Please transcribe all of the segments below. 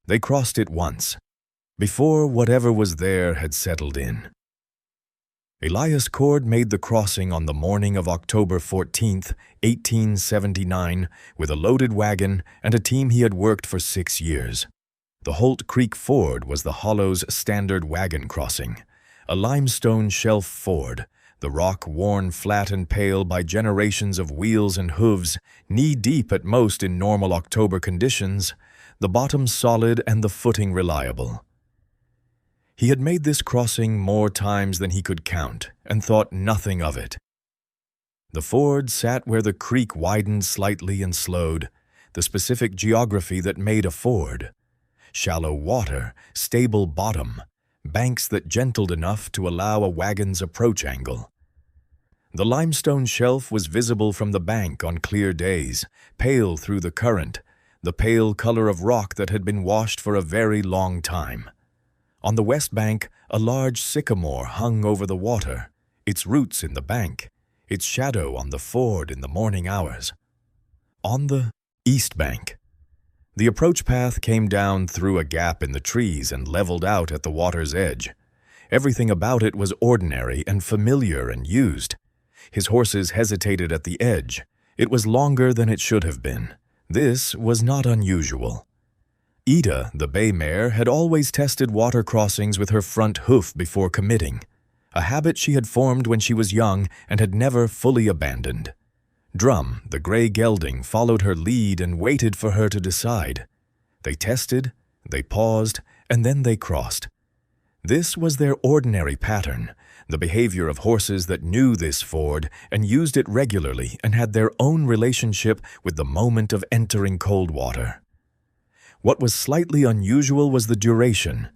They crossed it once, before whatever was there had settled in. Elias Cord made the crossing on the morning of October 14th, 1879, with a loaded wagon and a team he had worked for 6 years. The Holt Creek Ford was the Hollow's standard wagon crossing, a limestone shelf ford, the rock worn flat and pale by generations of wheels and hooves, knee-deep at most in normal October conditions, the bottom solid and the footing reliable. He had made this crossing more times than he could count and thought nothing of it. The Ford sat where the creek widened slightly and slowed, the specific geography that made a ford. Shallow water, stable bottom, banks that gentled enough to allow a wagon's approach angle. The limestone shelf was visible from the bank on clear days, pale through the current, the pale color of rock that had been washed for a very long time. On the west bank, a large sycamore hung over the water, its roots in the bank, its shadow on the ford in the morning hours. On the east bank, the approach path came down through a gap in the trees and leveled out at the water's edge. Everything about it was ordinary and familiar and used. His horses hesitated at the edge. It was longer than it should have been. This was not unusual. Ida, the bay mare, had always tested water crossings with her front hoof before committing, a habit she had formed when she was young and had never fully abandoned. Drum, the gray gelding, followed her lead and waited for her to decide. They tested, they paused, and then they crossed. This was their ordinary pattern, the behavior of horses that knew this ford and used it regularly and had their own relationship with the moment of entering cold water. What was slightly unusual was the duration.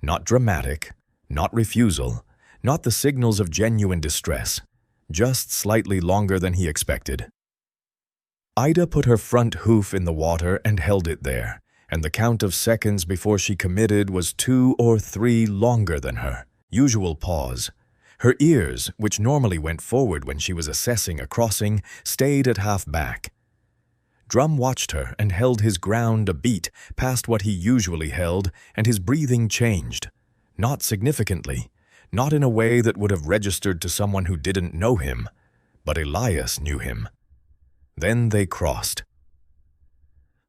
Not dramatic, not refusal, not the signals of genuine distress, just slightly longer than he expected. Ida put her front hoof in the water and held it there, and the count of seconds before she committed was 2 or 3 longer than her usual pause. Her ears, which normally went forward when she was assessing a crossing, stayed at half back. Drum watched her and held his ground a beat past what he usually held, and his breathing changed. Not significantly, not in a way that would have registered to someone who didn't know him, but Elias knew him. Then they crossed.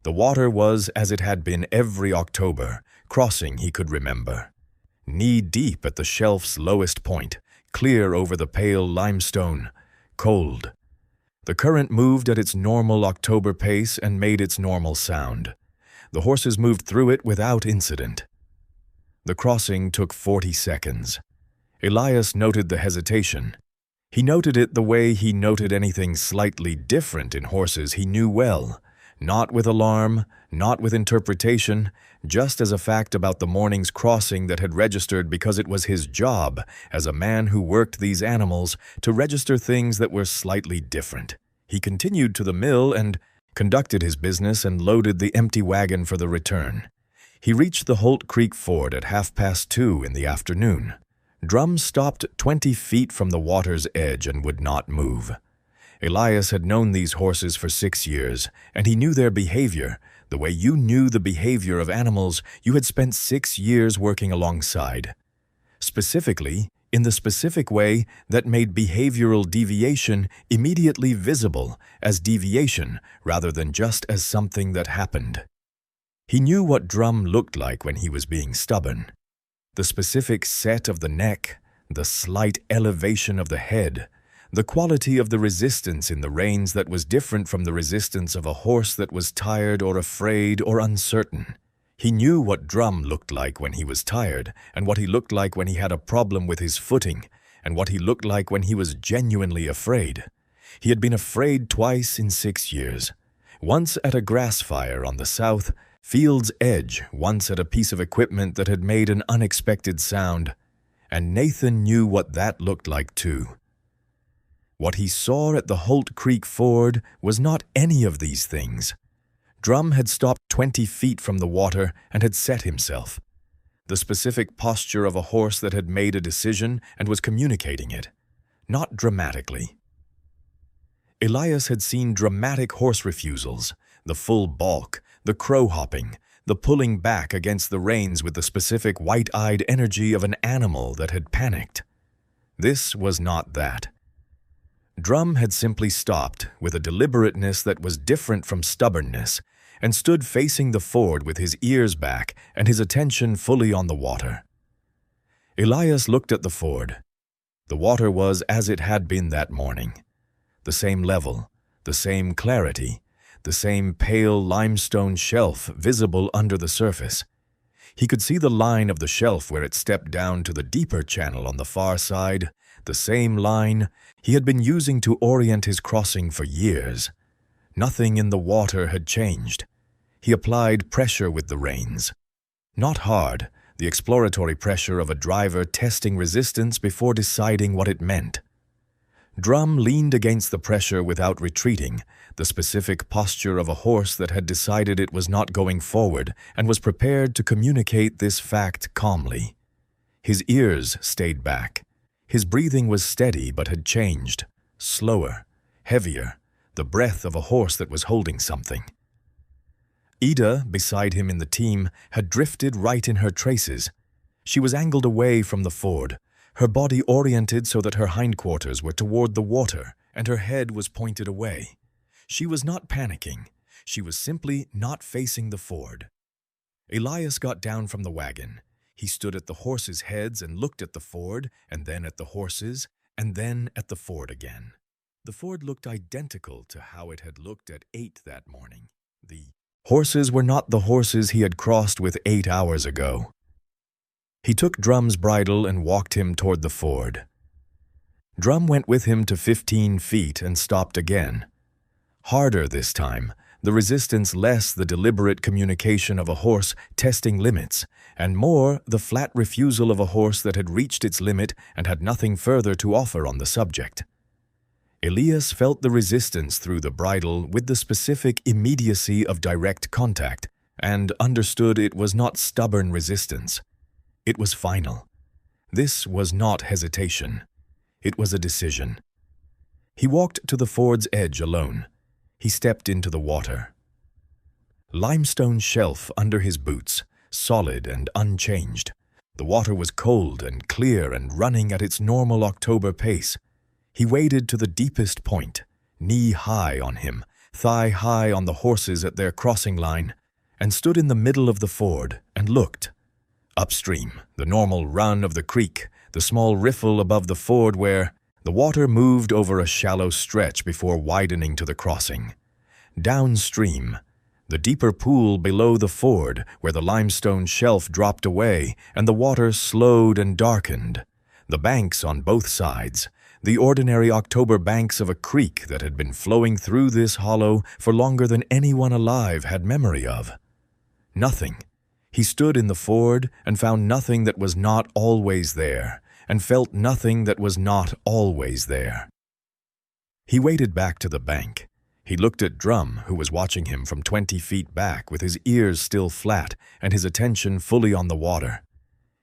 The water was as it had been every October, crossing he could remember. Knee-deep at the shelf's lowest point, clear over the pale limestone, cold. The current moved at its normal October pace and made its normal sound. The horses moved through it without incident. The crossing took 40 seconds. Elias noted the hesitation. He noted it the way he noted anything slightly different in horses he knew well, not with alarm, not with interpretation, just as a fact about the morning's crossing that had registered because it was his job, as a man who worked these animals, to register things that were slightly different. He continued to the mill and conducted his business and loaded the empty wagon for the return. He reached the Holt Creek Ford at 2:30 in the afternoon. Drum stopped 20 feet from the water's edge and would not move. Elias had known these horses for 6 years, and he knew their behavior, the way you knew the behavior of animals you had spent 6 years working alongside. Specifically, in the specific way that made behavioral deviation immediately visible as deviation rather than just as something that happened. He knew what Drum looked like when he was being stubborn. The specific set of the neck, the slight elevation of the head, the quality of the resistance in the reins that was different from the resistance of a horse that was tired or afraid or uncertain. He knew what Drum looked like when he was tired, and what he looked like when he had a problem with his footing, and what he looked like when he was genuinely afraid. He had been afraid twice in 6 years. Once at a grass fire on the south field's edge, once at a piece of equipment that had made an unexpected sound, and Nathan knew what that looked like too. What he saw at the Holt Creek Ford was not any of these things. Drum had stopped 20 feet from the water and had set himself. The specific posture of a horse that had made a decision and was communicating it, not dramatically. Elias had seen dramatic horse refusals, the full balk, the crow hopping, the pulling back against the reins with the specific white-eyed energy of an animal that had panicked. This was not that. Drum had simply stopped with a deliberateness that was different from stubbornness and stood facing the ford with his ears back and his attention fully on the water. Elias looked at the ford. The water was as it had been that morning. The same level, the same clarity, the same pale limestone shelf visible under the surface. He could see the line of the shelf where it stepped down to the deeper channel on the far side, the same line he had been using to orient his crossing for years. Nothing in the water had changed. He applied pressure with the reins. Not hard, the exploratory pressure of a driver testing resistance before deciding what it meant. Drum leaned against the pressure without retreating, the specific posture of a horse that had decided it was not going forward and was prepared to communicate this fact calmly. His ears stayed back. His breathing was steady but had changed, slower, heavier, the breath of a horse that was holding something. Ida, beside him in the team, had drifted right in her traces. She was angled away from the ford, her body oriented so that her hindquarters were toward the water and her head was pointed away. She was not panicking. She was simply not facing the ford. Elias got down from the wagon. He stood at the horses' heads and looked at the ford, and then at the horses, and then at the ford again. The ford looked identical to how it had looked at 8 that morning. The horses were not the horses he had crossed with 8 hours ago. He took Drum's bridle and walked him toward the ford. Drum went with him to 15 feet and stopped again. Harder this time, the resistance less the deliberate communication of a horse testing limits, and more the flat refusal of a horse that had reached its limit and had nothing further to offer on the subject. Elias felt the resistance through the bridle with the specific immediacy of direct contact, and understood it was not stubborn resistance. It was final. This was not hesitation. It was a decision. He walked to the ford's edge alone. He stepped into the water. Limestone shelf under his boots, solid and unchanged. The water was cold and clear and running at its normal October pace. He waded to the deepest point, knee-high on him, thigh-high on the horses at their crossing line, and stood in the middle of the ford and looked. Upstream, the normal run of the creek, the small riffle above the ford where the water moved over a shallow stretch before widening to the crossing. Downstream, the deeper pool below the ford where the limestone shelf dropped away and the water slowed and darkened. The banks on both sides, the ordinary October banks of a creek that had been flowing through this hollow for longer than anyone alive had memory of. Nothing. He stood in the ford and found nothing that was not always there, and felt nothing that was not always there. He waded back to the bank. He looked at Drum, who was watching him from 20 feet back with his ears still flat and his attention fully on the water.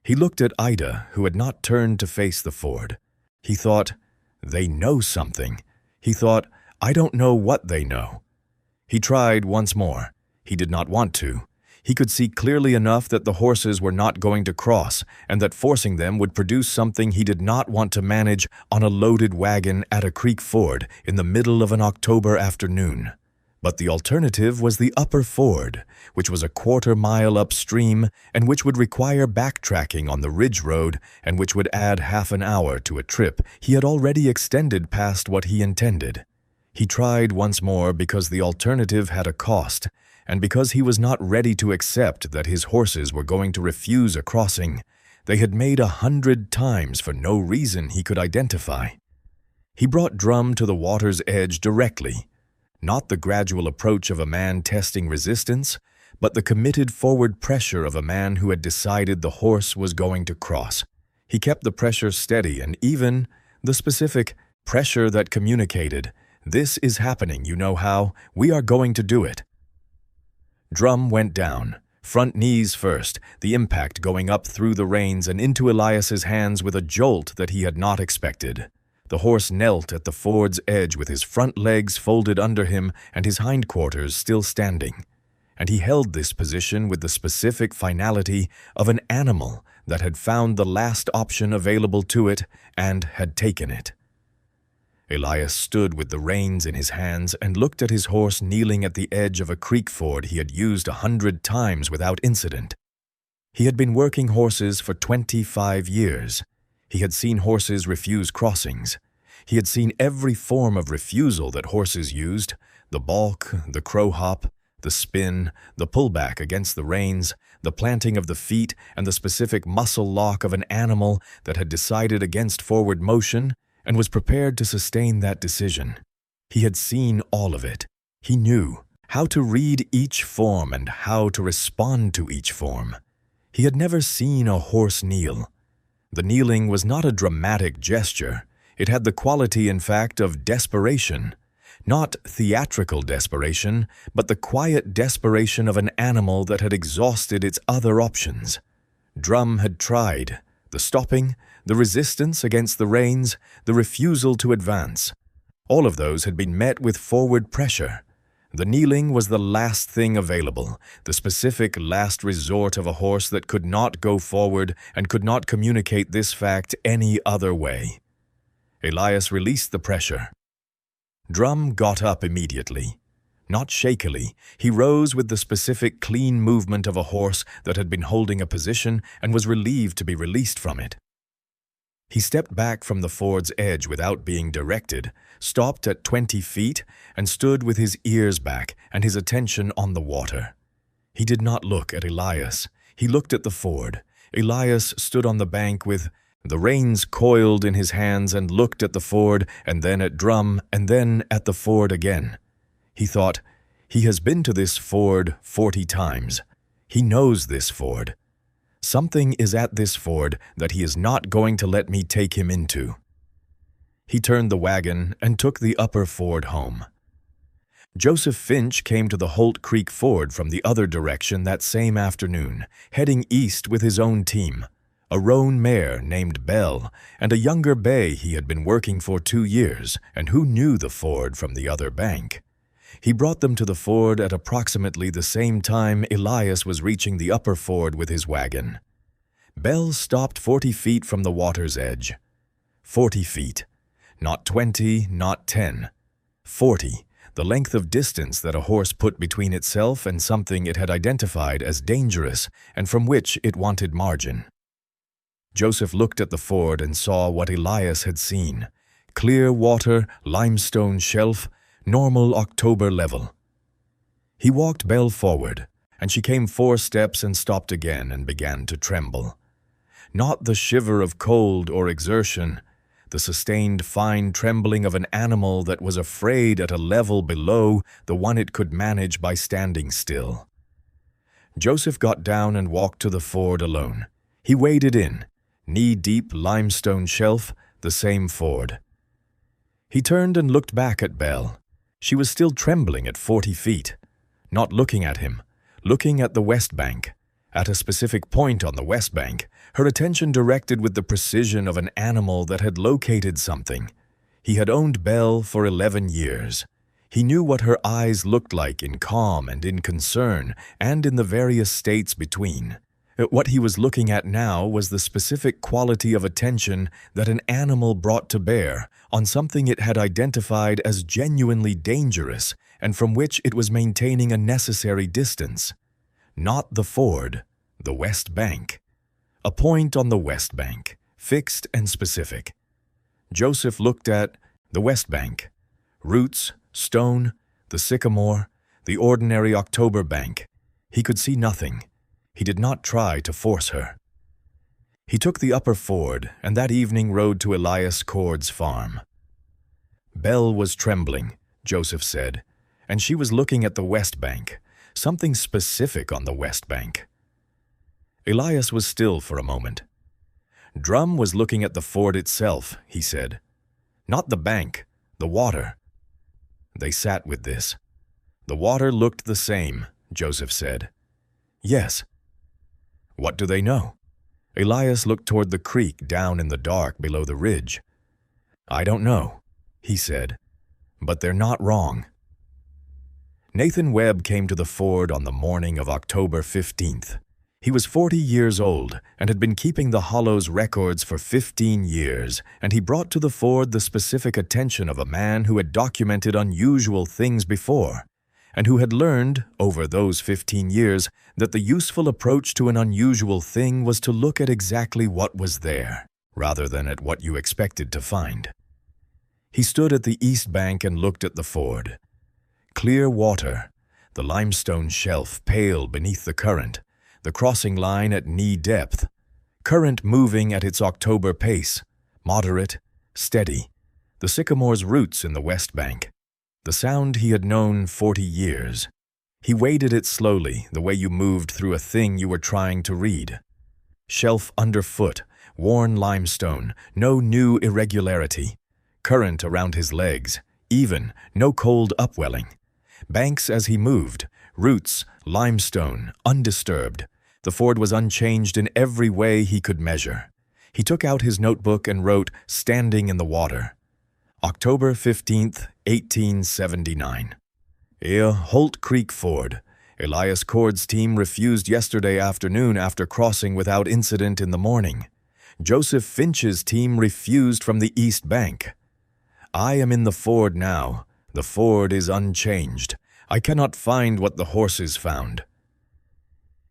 He looked at Ida, who had not turned to face the ford. He thought, they know something. He thought, I don't know what they know. He tried once more. He did not want to. He could see clearly enough that the horses were not going to cross and that forcing them would produce something he did not want to manage on a loaded wagon at a creek ford in the middle of an October afternoon. But the alternative was the upper ford, which was a quarter-mile upstream and which would require backtracking on the ridge road and which would add half an hour to a trip he had already extended past what he intended. He tried once more because the alternative had a cost, and because he was not ready to accept that his horses were going to refuse a crossing they had made 100 times for no reason he could identify. He brought Drum to the water's edge directly, not the gradual approach of a man testing resistance, but the committed forward pressure of a man who had decided the horse was going to cross. He kept the pressure steady and even the specific pressure that communicated, "This is happening, you know how, we are going to do it." Drum went down, front knees first, the impact going up through the reins and into Elias's hands with a jolt that he had not expected. The horse knelt at the ford's edge with his front legs folded under him and his hindquarters still standing. and he held this position with the specific finality of an animal that had found the last option available to it and had taken it. Elias stood with the reins in his hands and looked at his horse kneeling at the edge of a creek ford he had used 100 times without incident. He had been working horses for 25 years. He had seen horses refuse crossings. He had seen every form of refusal that horses used: the balk, the crow hop, the spin, the pullback against the reins, the planting of the feet, and the specific muscle lock of an animal that had decided against forward motion and was prepared to sustain that decision. He had seen all of it. He knew how to read each form and how to respond to each form. He had never seen a horse kneel. The kneeling was not a dramatic gesture. It had the quality, in fact, of desperation. Not theatrical desperation, but the quiet desperation of an animal that had exhausted its other options. Drum had tried. The stopping, the resistance against the reins, the refusal to advance. All of those had been met with forward pressure. The kneeling was the last thing available, the specific last resort of a horse that could not go forward and could not communicate this fact any other way. Elias released the pressure. Drum got up immediately. Not shakily, he rose with the specific clean movement of a horse that had been holding a position and was relieved to be released from it. He stepped back from the ford's edge without being directed, stopped at 20 feet, and stood with his ears back and his attention on the water. He did not look at Elias. He looked at the ford. Elias stood on the bank with the reins coiled in his hands and looked at the ford and then at Drum and then at the ford again. He thought, he has been to this ford 40 times. He knows this ford. Something is at this ford that he is not going to let me take him into. He turned the wagon and took the upper ford home. Joseph Finch came to the Holt Creek Ford from the other direction that same afternoon, heading east with his own team, a roan mare named Belle, and a younger bay he had been working for 2 years and who knew the ford from the other bank. He brought them to the ford at approximately the same time Elias was reaching the upper ford with his wagon. Belle stopped 40 feet from the water's edge. 40 feet. Not 20, not 10. 40, the length of distance that a horse put between itself and something it had identified as dangerous and from which it wanted margin. Joseph looked at the ford and saw what Elias had seen: clear water, limestone shelf, normal October level. He walked Belle forward, and she came 4 steps and stopped again and began to tremble. Not the shiver of cold or exertion, the sustained fine trembling of an animal that was afraid at a level below the one it could manage by standing still. Joseph got down and walked to the ford alone. He waded in, knee-deep limestone shelf, the same ford. He turned and looked back at Belle. She was still trembling at 40 feet, not looking at him, looking at the west bank. At a specific point on the west bank, her attention directed with the precision of an animal that had located something. He had owned Belle for 11 years. He knew what her eyes looked like in calm and in concern and in the various states between. What he was looking at now was the specific quality of attention that an animal brought to bear on something it had identified as genuinely dangerous and from which it was maintaining a necessary distance. Not the ford, the west bank. A point on the west bank, fixed and specific. Joseph looked at the west bank. Roots, stone, the sycamore, the ordinary October bank. He could see nothing. He did not try to force her. He took the upper ford and that evening rode to Elias Cord's farm. Belle was trembling, Joseph said, and she was looking at the west bank, something specific on the west bank. Elias was still for a moment. Drum was looking at the ford itself, he said. Not the bank, the water. They sat with this. The water looked the same, Joseph said. Yes. What do they know? Elias looked toward the creek down in the dark below the ridge. I don't know, he said, but they're not wrong. Nathan Webb came to the ford on the morning of October 15th. He was 40 years old and had been keeping the Hollow's records for 15 years, and he brought to the ford the specific attention of a man who had documented unusual things before, and who had learned, over those 15 years, that the useful approach to an unusual thing was to look at exactly what was there, rather than at what you expected to find. He stood at the east bank and looked at the ford. Clear water, the limestone shelf pale beneath the current, the crossing line at knee depth, current moving at its October pace, moderate, steady, the sycamore's roots in the west bank, the sound he had known 40 years. He waded it slowly, the way you moved through a thing you were trying to read. Shelf underfoot, worn limestone, no new irregularity. Current around his legs, even, no cold upwelling. Banks as he moved, roots, limestone, undisturbed. The ford was unchanged in every way he could measure. He took out his notebook and wrote, "Standing in the water." October 15th, 1879. Holt Creek Ford. Elias Cord's team refused yesterday afternoon after crossing without incident in the morning. Joseph Finch's team refused from the east bank. I am in the ford now. The ford is unchanged. I cannot find what the horses found.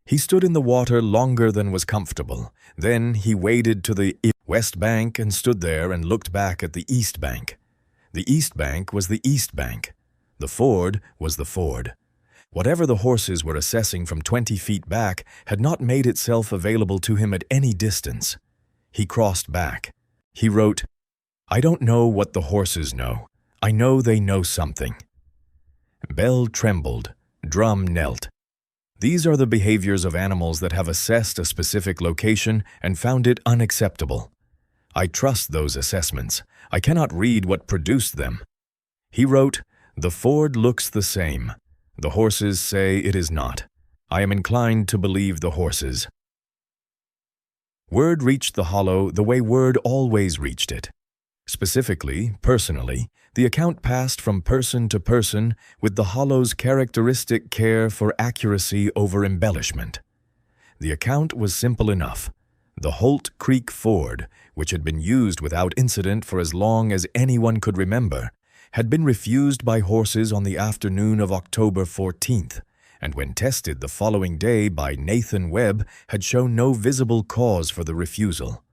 He stood in the water longer than was comfortable. Then he waded to the west bank and stood there and looked back at the east bank. The east bank was the east bank. The ford was the ford. Whatever the horses were assessing from 20 feet back had not made itself available to him at any distance. He crossed back. He wrote, "I don't know what the horses know. I know they know something." Bell trembled. Drum knelt. These are the behaviors of animals that have assessed a specific location and found it unacceptable. I trust those assessments. I cannot read what produced them. He wrote, "The ford looks the same. The horses say it is not. I am inclined to believe the horses." Word reached the Hollow the way word always reached it. Specifically, personally, the account passed from person to person with the Hollow's characteristic care for accuracy over embellishment. The account was simple enough. The Holt Creek Ford, which had been used without incident for as long as anyone could remember, had been refused by horses on the afternoon of October 14th, and when tested the following day by Nathan Webb had shown no visible cause for the refusal.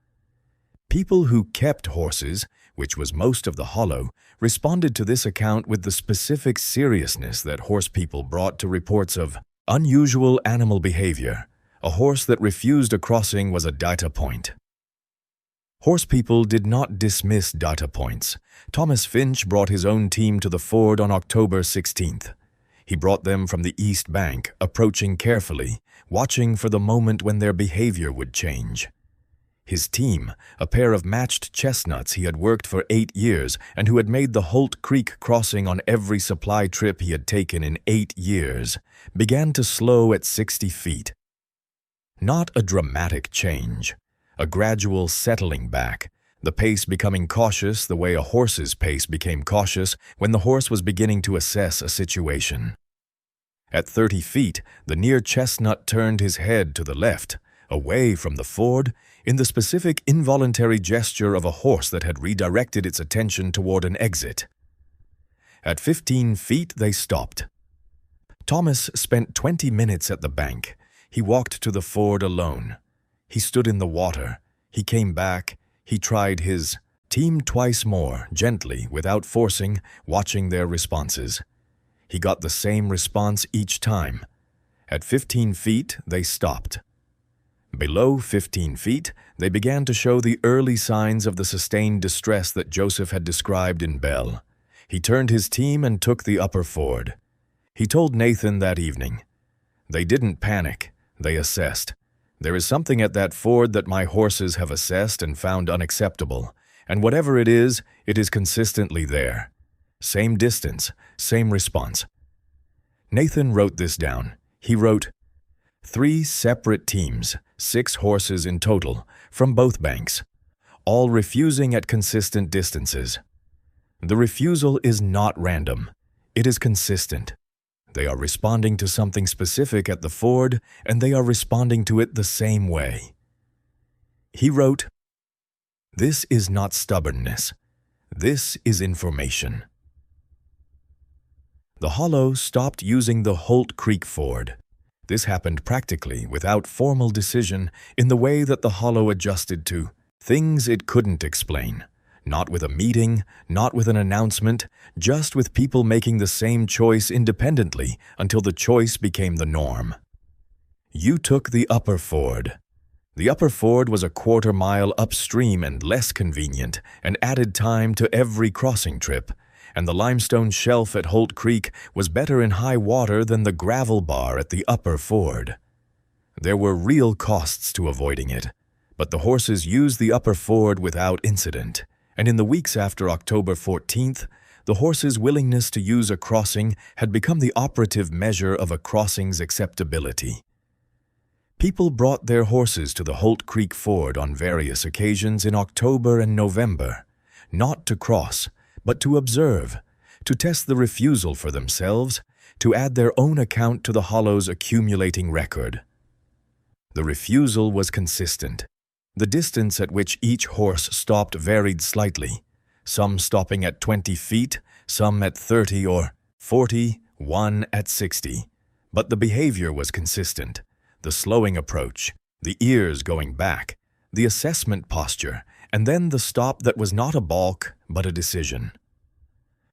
People who kept horses, which was most of the Hollow, responded to this account with the specific seriousness that horse people brought to reports of unusual animal behavior. A horse that refused a crossing was a data point. Horse people did not dismiss data points. Thomas Finch brought his own team to the ford on October 16th. He brought them from the east bank, approaching carefully, watching for the moment when their behavior would change. His team, a pair of matched chestnuts he had worked for 8 years and who had made the Holt Creek crossing on every supply trip he had taken in 8 years, began to slow at 60 feet. Not a dramatic change, a gradual settling back, the pace becoming cautious the way a horse's pace became cautious when the horse was beginning to assess a situation. At 30 feet, the near chestnut turned his head to the left, away from the ford, in the specific involuntary gesture of a horse that had redirected its attention toward an exit. At 15 feet, they stopped. Thomas spent 20 minutes at the bank. He walked to the ford alone. He stood in the water. He came back. He tried his team twice more, gently, without forcing, watching their responses. He got the same response each time. At 15 feet, they stopped. Below 15 feet, they began to show the early signs of the sustained distress that Joseph had described in Bell. He turned his team and took the upper ford. He told Nathan that evening, "They didn't panic, they assessed. There is something at that ford that my horses have assessed and found unacceptable, and whatever it is consistently there. Same distance, same response." Nathan wrote this down. He wrote, 3 separate teams, 6 horses in total, from both banks, all refusing at consistent distances. The refusal is not random. It is consistent. They are responding to something specific at the ford, and they are responding to it the same way. He wrote, "This is not stubbornness. This is information." The Hollow stopped using the Holt Creek Ford. This happened practically without formal decision in the way that the Hollow adjusted to things it couldn't explain. Not with a meeting, not with an announcement, just with people making the same choice independently until the choice became the norm. You took the upper ford. The upper ford was a quarter-mile upstream and less convenient and added time to every crossing trip, and the limestone shelf at Holt Creek was better in high water than the gravel bar at the upper ford. There were real costs to avoiding it, but the horses used the upper ford without incident, and in the weeks after October 14th, the horses' willingness to use a crossing had become the operative measure of a crossing's acceptability. People brought their horses to the Holt Creek Ford on various occasions in October and November, not to cross, but to observe, to test the refusal for themselves, to add their own account to the Hollow's accumulating record. The refusal was consistent. The distance at which each horse stopped varied slightly, some stopping at 20 feet, some at 30 or 40, one at 60. But the behavior was consistent. The slowing approach, the ears going back, the assessment posture, and then the stop that was not a balk but a decision.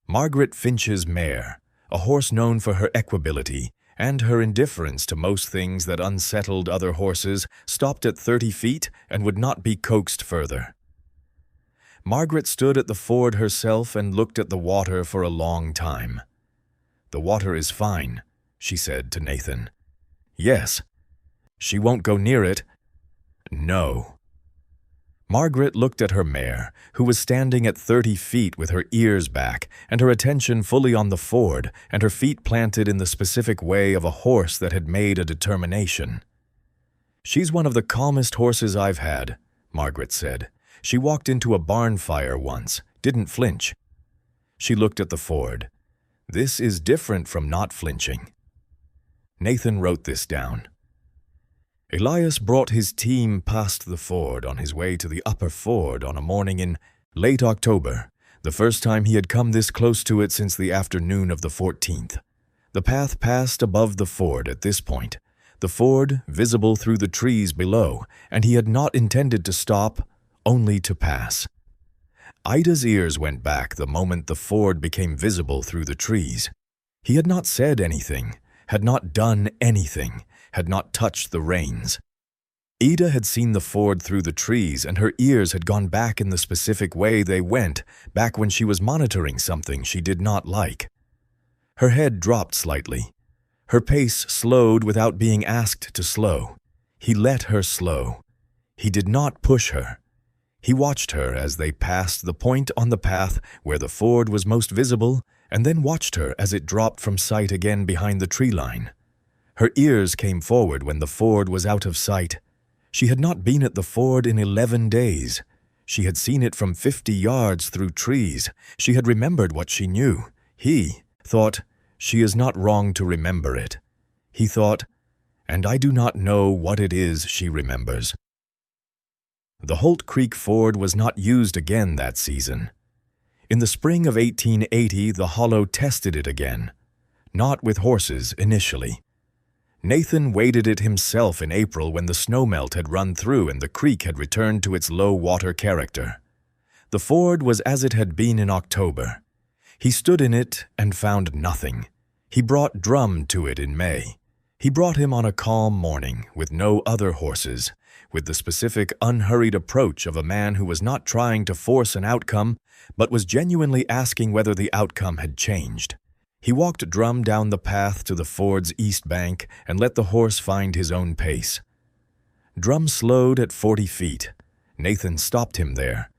Margaret Finch's mare, a horse known for her equability and her indifference to most things that unsettled other horses, stopped at 30 feet and would not be coaxed further. Margaret stood at the ford herself and looked at the water for a long time. "The water is fine," she said to Nathan. "Yes." "She won't go near it?" "No." Margaret looked at her mare, who was standing at 30 feet with her ears back and her attention fully on the ford and her feet planted in the specific way of a horse that had made a determination. "She's one of the calmest horses I've had," Margaret said. "She walked into a barn fire once, didn't flinch." She looked at the ford. "This is different from not flinching." Nathan wrote this down. Elias brought his team past the ford on his way to the upper ford on a morning in late October, the first time he had come this close to it since the afternoon of the 14th. The path passed above the ford at this point, the ford visible through the trees below, and he had not intended to stop, only to pass. Ida's ears went back the moment the ford became visible through the trees. He had not said anything, had not done anything, had not touched the reins. Ida had seen the ford through the trees, and her ears had gone back in the specific way they went, back when she was monitoring something she did not like. Her head dropped slightly. Her pace slowed without being asked to slow. He let her slow. He did not push her. He watched her as they passed the point on the path where the ford was most visible, and then watched her as it dropped from sight again behind the tree line. Her ears came forward when the ford was out of sight. She had not been at the ford in 11 days. She had seen it from 50 yards through trees. She had remembered what she knew. He thought, she is not wrong to remember it. He thought, and I do not know what it is she remembers. The Holt Creek Ford was not used again that season. In the spring of 1880, the Hollow tested it again, not with horses initially. Nathan waded it himself in April when the snowmelt had run through and the creek had returned to its low water character. The ford was as it had been in October. He stood in it and found nothing. He brought Drum to it in May. He brought him on a calm morning with no other horses, with the specific, unhurried approach of a man who was not trying to force an outcome, but was genuinely asking whether the outcome had changed. He walked Drum down the path to the ford's east bank and let the horse find his own pace. Drum slowed at 40 feet. Nathan stopped him there.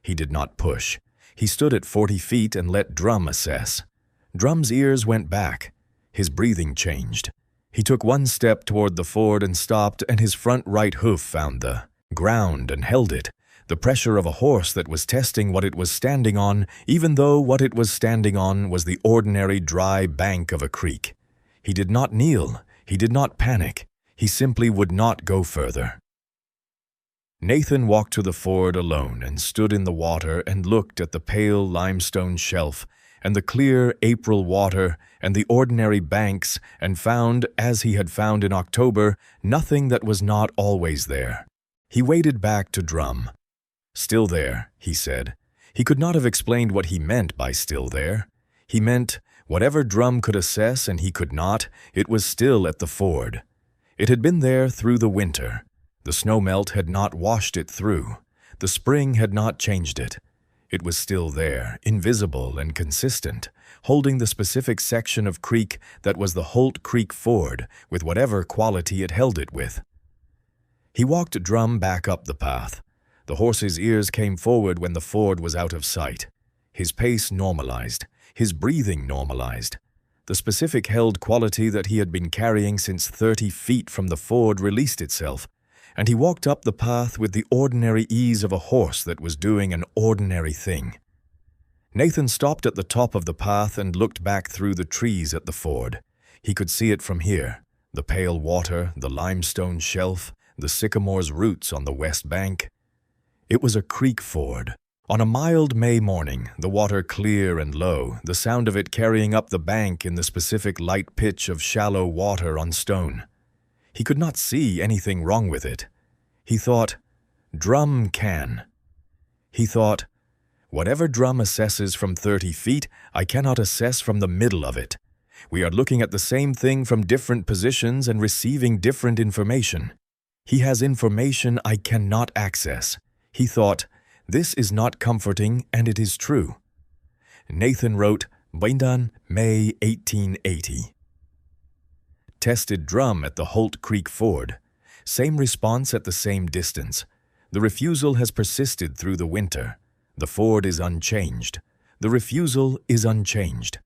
He did not push. He stood at 40 feet and let Drum assess. Drum's ears went back. His breathing changed. He took one step toward the ford and stopped, and his front right hoof found the ground and held it, the pressure of a horse that was testing what it was standing on, even though what it was standing on was the ordinary dry bank of a creek. He did not kneel. He did not panic. He simply would not go further. Nathan walked to the ford alone and stood in the water and looked at the pale limestone shelf and the clear April water and the ordinary banks and found, as he had found in October, nothing that was not always there. He waded back to Drum. "Still there," he said. He could not have explained what he meant by still there. He meant whatever Drum could assess and he could not, it was still at the ford. It had been there through the winter. The snowmelt had not washed it through. The spring had not changed it. It was still there, invisible and consistent, holding the specific section of creek that was the Holt Creek Ford with whatever quality it held it with. He walked Drum back up the path. The horse's ears came forward when the ford was out of sight. His pace normalized. His breathing normalized. The specific held quality that he had been carrying since 30 feet from the ford released itself, and he walked up the path with the ordinary ease of a horse that was doing an ordinary thing. Nathan stopped at the top of the path and looked back through the trees at the ford. He could see it from here, the pale water, the limestone shelf, the sycamore's roots on the west bank. It was a creek ford. On a mild May morning, the water clear and low, the sound of it carrying up the bank in the specific light pitch of shallow water on stone. He could not see anything wrong with it. He thought, Drum can. He thought, whatever Drum assesses from 30 feet, I cannot assess from the middle of it. We are looking at the same thing from different positions and receiving different information. He has information I cannot access. He thought, this is not comforting, and it is true. Nathan wrote, Bindon, May 1880. Tested Drum at the Holt Creek Ford. Same response at the same distance. The refusal has persisted through the winter. The ford is unchanged. The refusal is unchanged.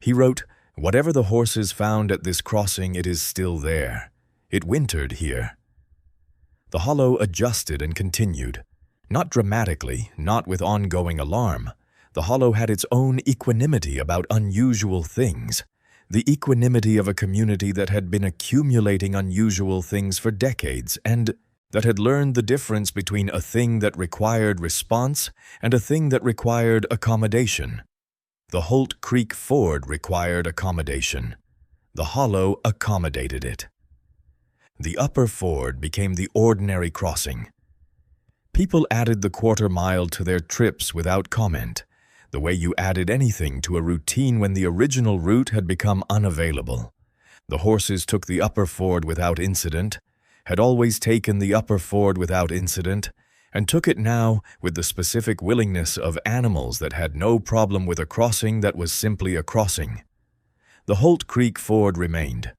He wrote, whatever the horses found at this crossing, it is still there. It wintered here. The hollow adjusted and continued. Not dramatically, not with ongoing alarm. The hollow had its own equanimity about unusual things. The equanimity of a community that had been accumulating unusual things for decades and that had learned the difference between a thing that required response and a thing that required accommodation. The Holt Creek Ford required accommodation. The hollow accommodated it. The upper ford became the ordinary crossing. People added the quarter-mile to their trips without comment, the way you added anything to a routine when the original route had become unavailable. The horses took the upper ford without incident, had always taken the upper ford without incident, and took it now with the specific willingness of animals that had no problem with a crossing that was simply a crossing. The Holt Creek Ford remained.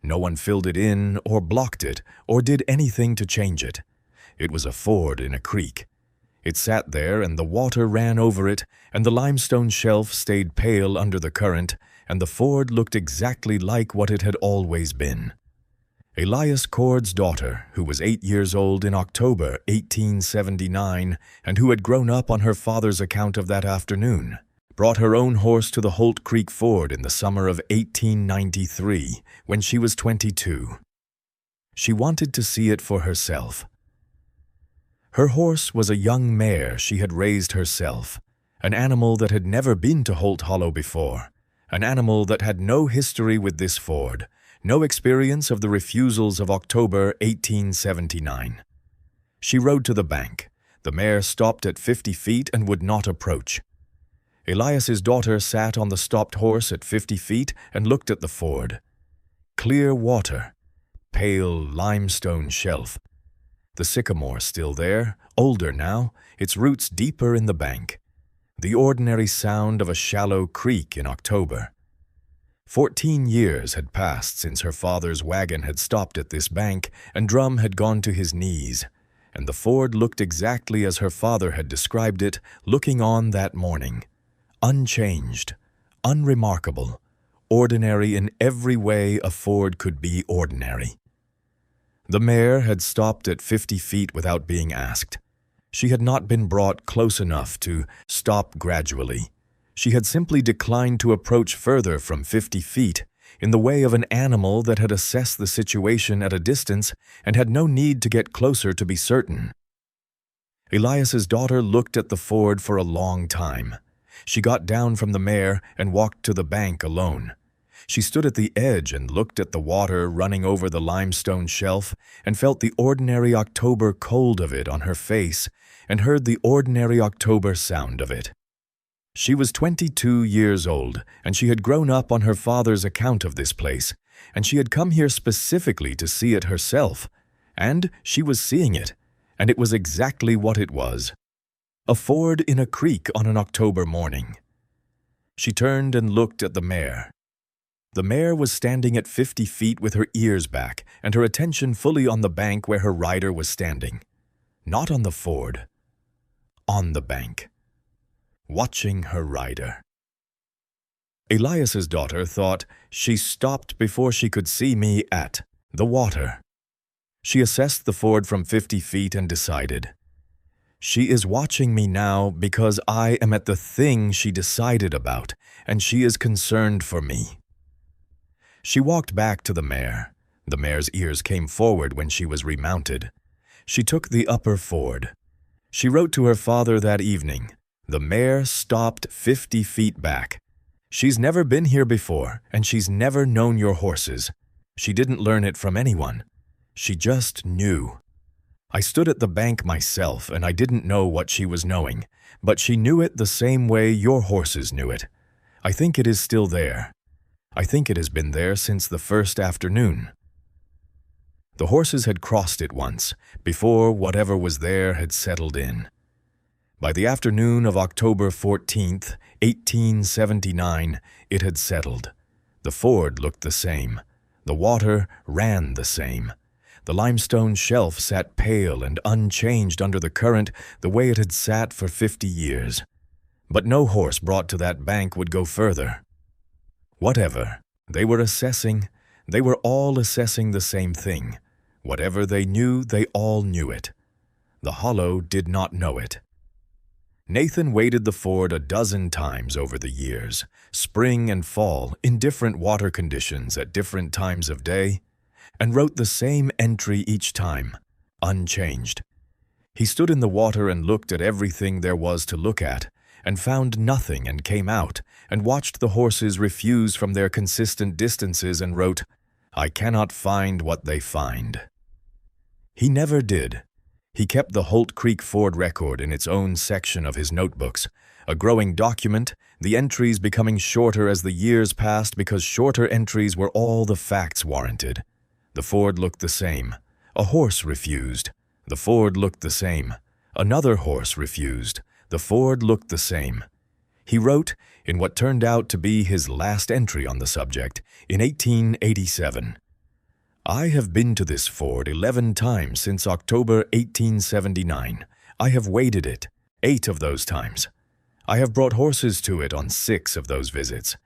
No one filled it in or blocked it or did anything to change it. It was a ford in a creek. It sat there and the water ran over it and the limestone shelf stayed pale under the current and the ford looked exactly like what it had always been. Elias Cord's daughter, who was 8 years old in October 1879 and who had grown up on her father's account of that afternoon, brought her own horse to the Holt Creek Ford in the summer of 1893 when she was 22. She wanted to see it for herself. Her horse was a young mare she had raised herself, an animal that had never been to Holt Hollow before, an animal that had no history with this ford, no experience of the refusals of October 1879. She rode to the bank. The mare stopped at 50 feet and would not approach. Elias's daughter sat on the stopped horse at 50 feet and looked at the ford. Clear water, pale limestone shelf. The sycamore still there, older now, its roots deeper in the bank. The ordinary sound of a shallow creek in October. 14 years had passed since her father's wagon had stopped at this bank and Drum had gone to his knees, and the ford looked exactly as her father had described it, looking on that morning. Unchanged, unremarkable, ordinary in every way a ford could be ordinary. The mare had stopped at 50 feet without being asked. She had not been brought close enough to stop gradually. She had simply declined to approach further from 50 feet in the way of an animal that had assessed the situation at a distance and had no need to get closer to be certain. Elias's daughter looked at the ford for a long time. She got down from the mare and walked to the bank alone. She stood at the edge and looked at the water running over the limestone shelf and felt the ordinary October cold of it on her face and heard the ordinary October sound of it. She was 22 years old, and she had grown up on her father's account of this place, and she had come here specifically to see it herself, and she was seeing it, and it was exactly what it was. A ford in a creek on an October morning. She turned and looked at the mare. The mare was standing at 50 feet with her ears back and her attention fully on the bank where her rider was standing. Not on the ford. On the bank. Watching her rider. Elias's daughter thought she stopped before she could see me at the water. She assessed the ford from 50 feet and decided, she is watching me now because I am at the thing she decided about, and she is concerned for me. She walked back to the mare. The mare's ears came forward when she was remounted. She took the upper ford. She wrote to her father that evening. The mare stopped 50 feet back. She's never been here before, and she's never known your horses. She didn't learn it from anyone. She just knew. I stood at the bank myself, and I didn't know what she was knowing, but she knew it the same way your horses knew it. I think it is still there. I think it has been there since the first afternoon. The horses had crossed it once, before whatever was there had settled in. By the afternoon of October 14th, 1879, it had settled. The ford looked the same. The water ran the same. The limestone shelf sat pale and unchanged under the current the way it had sat for 50 years. But no horse brought to that bank would go further. Whatever. They were assessing. They were all assessing the same thing. Whatever they knew, they all knew it. The hollow did not know it. Nathan waded the ford a dozen times over the years, spring and fall, in different water conditions at different times of day, and wrote the same entry each time, unchanged. He stood in the water and looked at everything there was to look at, and found nothing and came out, and watched the horses refuse from their consistent distances and wrote, I cannot find what they find. He never did. He kept the Holt Creek Ford record in its own section of his notebooks, a growing document, the entries becoming shorter as the years passed because shorter entries were all the facts warranted. The ford looked the same. A horse refused. The ford looked the same. Another horse refused. The ford looked the same. He wrote, in what turned out to be his last entry on the subject, in 1887, I have been to this ford 11 times since October 1879. I have waded it, 8 of those times. I have brought horses to it on 6 of those visits.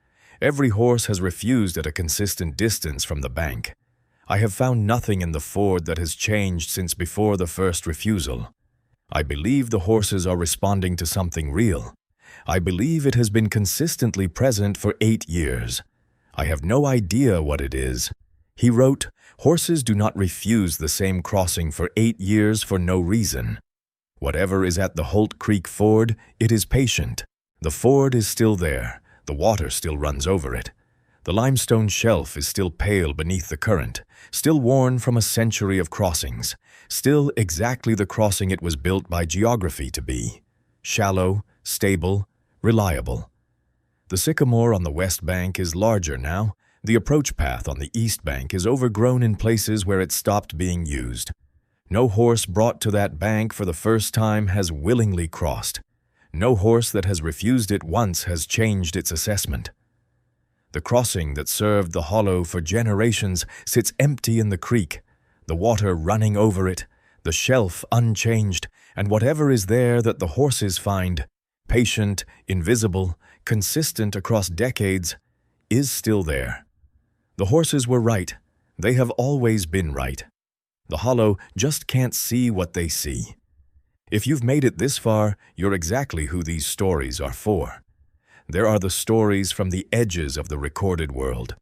Every horse has refused at a consistent distance from the bank. I have found nothing in the ford that has changed since before the first refusal. I believe the horses are responding to something real. I believe it has been consistently present for 8 years. I have no idea what it is. He wrote, horses do not refuse the same crossing for 8 years for no reason. Whatever is at the Holt Creek Ford, it is patient. The ford is still there. The water still runs over it. The limestone shelf is still pale beneath the current, still worn from a century of crossings, still exactly the crossing it was built by geography to be. Shallow, stable, reliable. The sycamore on the west bank is larger now. The approach path on the east bank is overgrown in places where it stopped being used. No horse brought to that bank for the first time has willingly crossed. No horse that has refused it once has changed its assessment. The crossing that served the hollow for generations sits empty in the creek, the water running over it, the shelf unchanged, and whatever is there that the horses find, patient, invisible, consistent across decades, is still there. The horses were right. They have always been right. The hollow just can't see what they see. If you've made it this far, you're exactly who these stories are for. There are the stories from the edges of the recorded world.